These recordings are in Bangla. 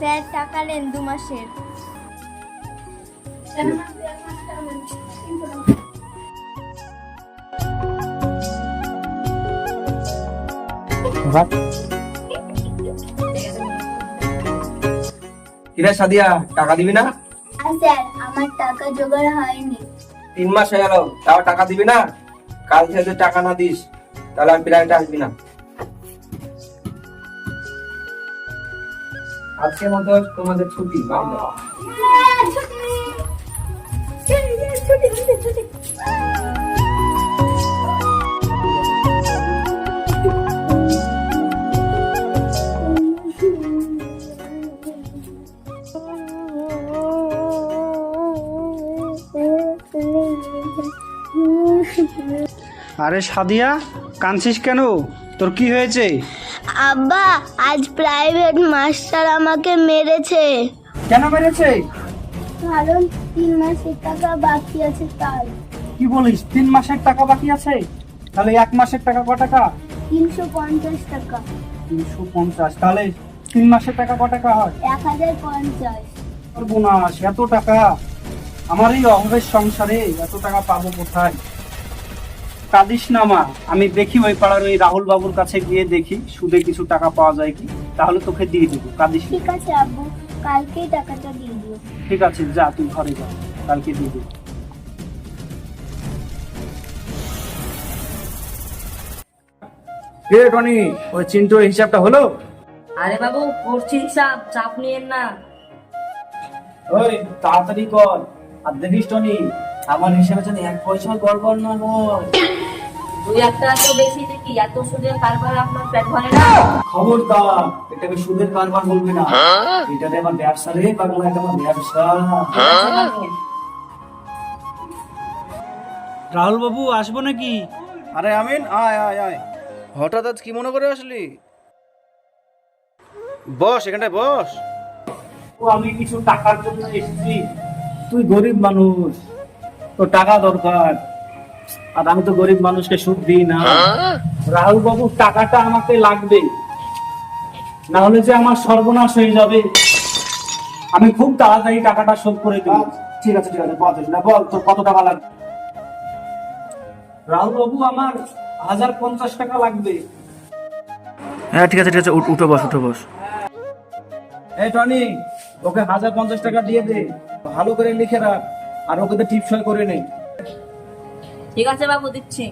স্যার টাকা নেন 2 মাসের। কিরে সাদিয়া, টাকা দিবি না? স্যার আমার টাকা জোগাড় হয়নি। 3 মাস হয়ে গেল, তাও টাকা দিবি না? কাল থেকে যদি টাকা না দিস তাহলে আমি প্রাইভেটে আসবি না। আজকের মতো তোমাদের ছুটি। আরে সাদিয়া, কাঁদছিস কেন? তোর কি হয়েছে? আব্বা, আজ প্রাইভেট মাস্টার আমাকে মেরেছে। কেন মেরেছে? কারণ 3 মাসের টাকা বাকি আছে তাই। কি বলিস, 3 মাসের টাকা বাকি আছে? তাহলে 1 মাসের টাকা কত টাকা? 350 টাকা। 350। তাহলে 3 মাসের টাকা কত টাকা হয়? 1050। সর্বনাশ, এত টাকা! আমার এই অভাবের সংসারে এত টাকা পাবো কোথায়? কাঁদিস না মা, আমি দেখি ওই পাড়ার ওই রাহুল বাবুর কাছে গিয়ে দেখি সুদে কিছু টাকা পাওয়া যায় কি, তাহলে তোকে দিয়ে দেবো। কাঁদিস না। ঠিক আছে আব্বু, কালকেই টাকাটা দিয়ে দিও। ঠিক আছে, যা তুই ঘরে যা, কালকে দিয়ে দেবো। কিরে টনি, ওই চিন্টুর হিসাবটা হলো? আরে বাবু, করছি হিসাব, চাপ নিয়েন না। ওই তাড়াতাড়ি কর। আর দেখিস টনি, আমার হিসাবে যেন 1 পয়সা গড়বড় না হয়। 2-1 টাকা তো বেশি দেখি, এত সুদের কারবার আপনার পেট ভরে না। খবরদার, এটাকে সুদের কারবার বলবি না। এটাতে আমার ব্যবসা রে পাগলা, এটা আমার ব্যবসা। রাহুল বাবু আসবো নাকি? আরে আমিন, আয় আয় আয়। হঠাৎ আজ কি মনে করে আসলি? বস, এখানটায় বস। ও, আমি কিছু টাকার জন্য এসেছি। তুই গরিব মানুষ, তো টাকা দরকার, আর আমি তো গরিব মানুষকে সুদ দিই না। রাহুল বাবু, টাকাটা আমাকে লাগবে, না হলে যে আমার সর্বনাশ হয়ে যাবে। আমি খুব তাড়াতাড়ি টাকাটা শোধ করে দেব। ঠিক আছে ঠিক আছে, বল তোর কত টাকা লাগবে? রাহুল বাবু, আমার 1050 টাকা লাগবে। হ্যাঁ ঠিক আছে ঠিক আছে, উঠে বস উঠে বস। এই টনি, ওকে 1050 টাকা দিয়ে দে, ভালো করে লিখে রাখ, আর ওকে তো টিপসই করে নেই। ঠিক আছে বাবু, দিচ্ছি।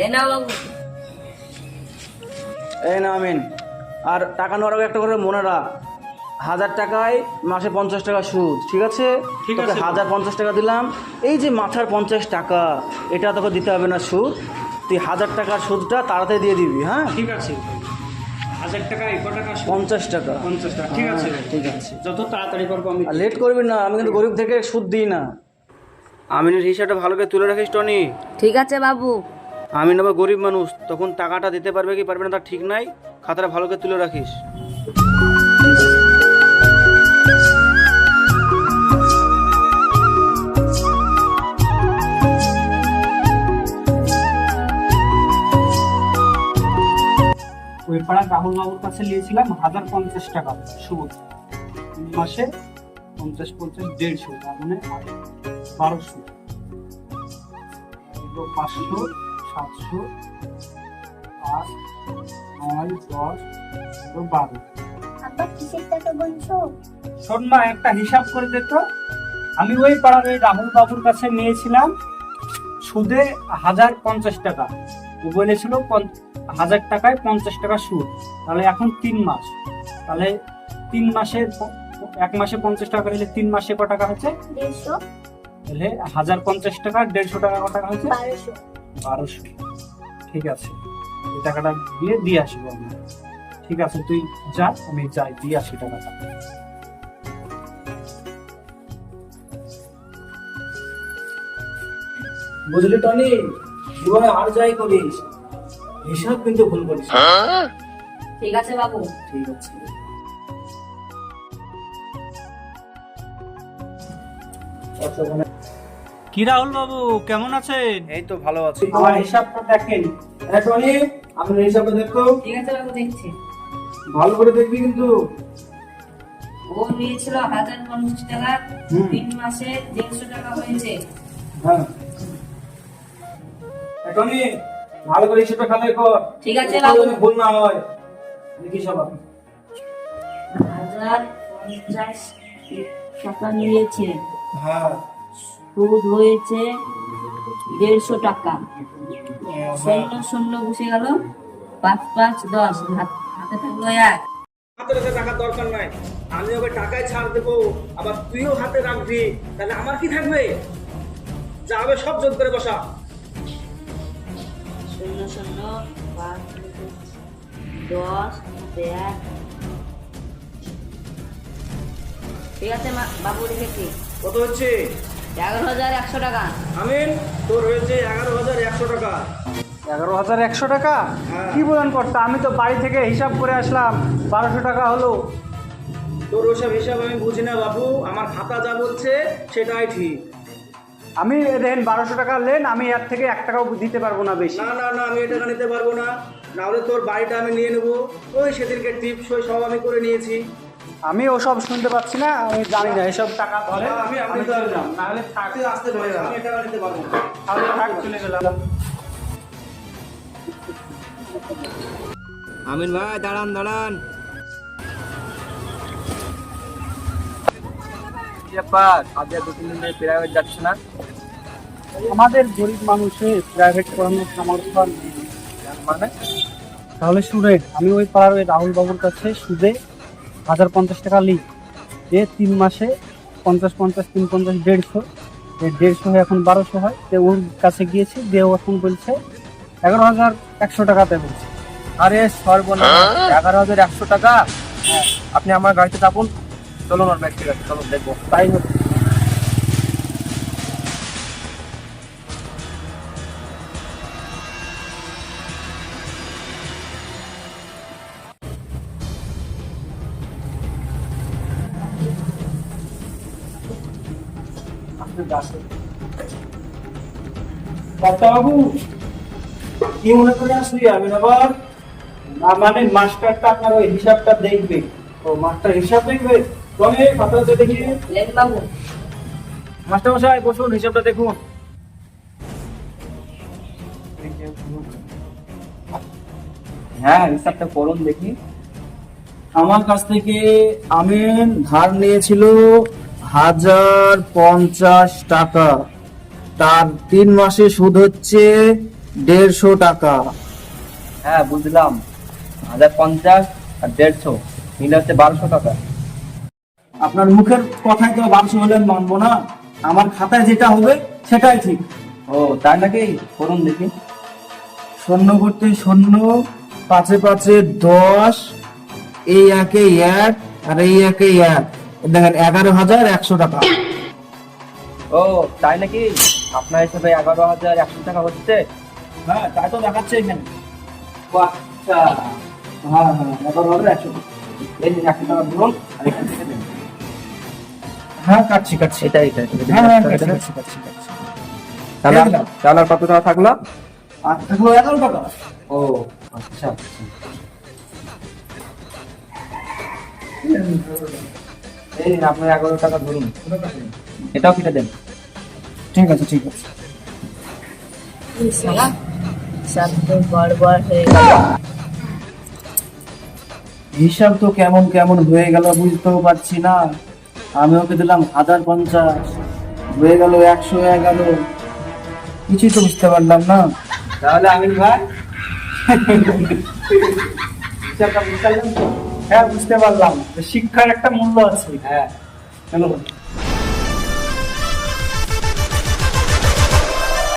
এ নাও বাবু। এই না আমিন, আর টাকা নেওয়ার আগে একটা করে মনে রাখ, 1000 টাকায় মাসে 50 টাকা সুদ, ঠিক আছে? ঠিক তোকে আছে। 1050 টাকা দিলাম, এই যে মাথার 50 টাকা, এটা তোকে দিতে হবে না সুদ। তুই 1000 টাকার সুদটা তাড়াতাড়ি দিয়ে দিবি, হ্যাঁ? ঠিক আছে, 1000 টাকা, 1 টাকা, 50 টাকা। 50 টাকা, ঠিক আছে হ্যাঁ, ঠিক আছে। যত তাড়াতাড়ি পারবো আমি। আর লেট করবি না, আমি কিন্তু গরিব থেকে সুদ দিই না। আমিনের হিসাবটা ভালো করে তুলে রাখিস টনি। ঠিক আছে বাবু। আমিন আবার গরিব মানুষ, তখন টাকাটা দিতে পারবে কি পারবে না তার ঠিক নাই। খাতাটা ভালো করে তুলে রাখিস। ওই পাড়া রাহুল বাবুর কাছে নিয়েছিলাম 1050 টাকা সুদ, 3 মাসে 50 50 150, তার মানে 1200, 500, 700, 8, 9, 10, 12। আব্বা কিসের টাকা গুনছো? শোন মা, একটা হিসাব করে দে তো। আমি ওই পাড়ার ওই রাহুল বাবুর কাছে নিয়েছিলাম সুদে 1050 টাকা। ও বলেছিল 1000 টাকায় 50 টাকা সুদ। তাহলে এখন 3 মাস, তাহলে 3 মাসে 1 মাসে 50 টাকা নিলে 3 মাসে কত টাকা হচ্ছে? 150। তাহলে 1050 টাকা 150 টাকা কত টাকা হচ্ছে? 1200। 1200। ঠিক আছে, এই টাকাটা দিয়ে আসবো আমি। ঠিক আছে, তুই যা, আমি যাই, দিয়ে আসি টাকাটা। বুঝলি টনি, জীবনে আর যাই করিস, হিসাব কিন্তু ভুল করিস না। ঠিক আছে বাবু। ঠিক আছে। কি রাহুল বাবু কেমন আছেন? এই তো ভালো আছি। আমার হিসাবটা দেখেন। টনি, আপনার হিসাবটা দেখো। ঠিক আছে বাবু, দেখছি। ভালো করে দেখবি কিন্তু। ও নিয়েছিল 1050 টাকা, 3 মাসে 150 টাকা হয়েছে। হ্যাঁ টনি, ভালো করে হিসাবটা খাতায় কর। ঠিক আছে বাবু। যেন ভুল না হয়। দেখি সব 1050 টাকা নিয়েছে, হ্যাঁ সুদ হয়েছে 150 টাকা। শূন্য শূন্য বসে গেল, 5 5 10, হাতে থাকলো 1। হাতের কাছে টাকার দরকার নাই, আমি ওকে টাকায় ছাড় দেবো, আবার তুইও হাতে রাখবি, তাহলে আমার কি থাকবে? যা হবে সব যোগ করে বসা। শূন্য শূন্য 5 10 হাতে 1। ঠিক আছে বাবু, রেখেছি। কত হচ্ছে? 11,100 টাকা। আমিন, তোর হয়েছে 11,100 টাকা। 11,100 টাকা? কি বলেন কর্তা, আমি তো বাড়ি থেকে হিসাব করে আসলাম 1200 টাকা হলো। তোর ওসব হিসাব আমি বুঝি না বাবু, আমার খাতা যা বলছে সেটাই ঠিক। আমি দেখেন 1200 টাকা নেন, আমি এর থেকে 1 টাকাও দিতে পারবো না বেশি। না না না, আমি এই টাকা নিতে পারবো না, না হলে তোর বাড়িটা আমি নিয়ে নেবো। ওই সেদিনকে টিপ সই সব আমি করে নিয়েছি। আমি ওসব শুনতে পাচ্ছি না, আমি জানি না এসব টাকা ধরে। আমি চলে যাম, না হলে থাক, আসতে পারি না, আমি এই টাকা নিতে পারবো না। তাহলে থাক, চলে গেলাম। আমিন ভাই দাঁড়ান দাঁড়ান। কি ব্যাপার, আজ আর 2-3 দিন ধরে প্রাইভেট যাচ্ছে না? আমাদের গরিব মানুষের প্রাইভেট পড়ানোর সামর্থ্য নেই। মানে? তাহলে শুনেন, আমি ওই পাড়ার ওই রাহুল বাবুর কাছে সুদে 1050 টাকা লিখ, যে 3 মাসে 50-50 3-50 150, 150 হয়ে এখন 1200 হয়। তো ওর কাছে গিয়েছি, দিয়ে ও এখন বলছে 11,100 টাকাতে বলছে। আরে সর্বনাশ, 11,100 টাকা? হ্যাঁ, আপনি আমার গাড়িতে চাপুন, চলুন ওর ব্যক্তি আছে, চলুন দেখবো। তাই হচ্ছে। বাবু, কি মনে করে আসলি? আমি আবার না, মানে মাস্টারটা আপনার ওই হিসাবটা দেখবে। ও মাস্টার হিসাব দেখবে? টনি, খাতাতে দেখি। লেন বাবু। মাস্টার মশাই বসুন, হিসাবটা দেখুন। হ্যাঁ, হিসাবটা করুন দেখি। আমার কাছ থেকে আমিন ধার নিয়েছিল 1050 টাকা, তার 3 মাসে সুদ হচ্ছে 150 টাকা। হ্যাঁ বুঝলাম, 1050 আর 150 মিলে হচ্ছে 1200 টাকা। আপনার মুখের কথাই তো 1200 হলে মানবো না, আমার খাতায় যেটা হবে সেটাই ঠিক। ও তাই নাকি? করুন দেখি। শূন্য করতে শূন্য, 5 5 10, এই একে 1 আর এই একে 1, দেখেন 11,100 টাকা। ও তাই নাকি? আপনার হিসাবে 11,100 টাকা হচ্ছে? হ্যাঁ তাই তো দেখাচ্ছে এখানে। ও আচ্ছা, হ্যাঁ হ্যাঁ 11,100 টাকা। এই নিন 100 টাকা ধরুন, আর এখান থেকে দেন। হ্যাঁ কাটছি কাটছি। এটাই হ্যাঁ হ্যাঁ কাটছি কাটছি। তাহলে তাহলে আর কত টাকা থাকলো? আর থাকলো 11 টাকা। ও আচ্ছা আচ্ছা। এই নিন আপনার 11 টাকা ধরুন, এটাও কেটে দেন। ঠিক আছে ঠিক আছে। শালা, সব তো গড়বড় হয়ে গেল। হিসাব তো কেমন কেমন হয়ে গেল, বুঝতেও পারছি না। আমি ওকে দিলাম 1050, হয়ে গেল 111, কিছুই তো বুঝতে পারলাম না। তাহলে আমিন ভাই হিসাবটা বুঝতে পারলাম তো? হ্যাঁ বুঝতে পারলাম, শিক্ষার একটা মূল্য আছে। হ্যাঁ চলো।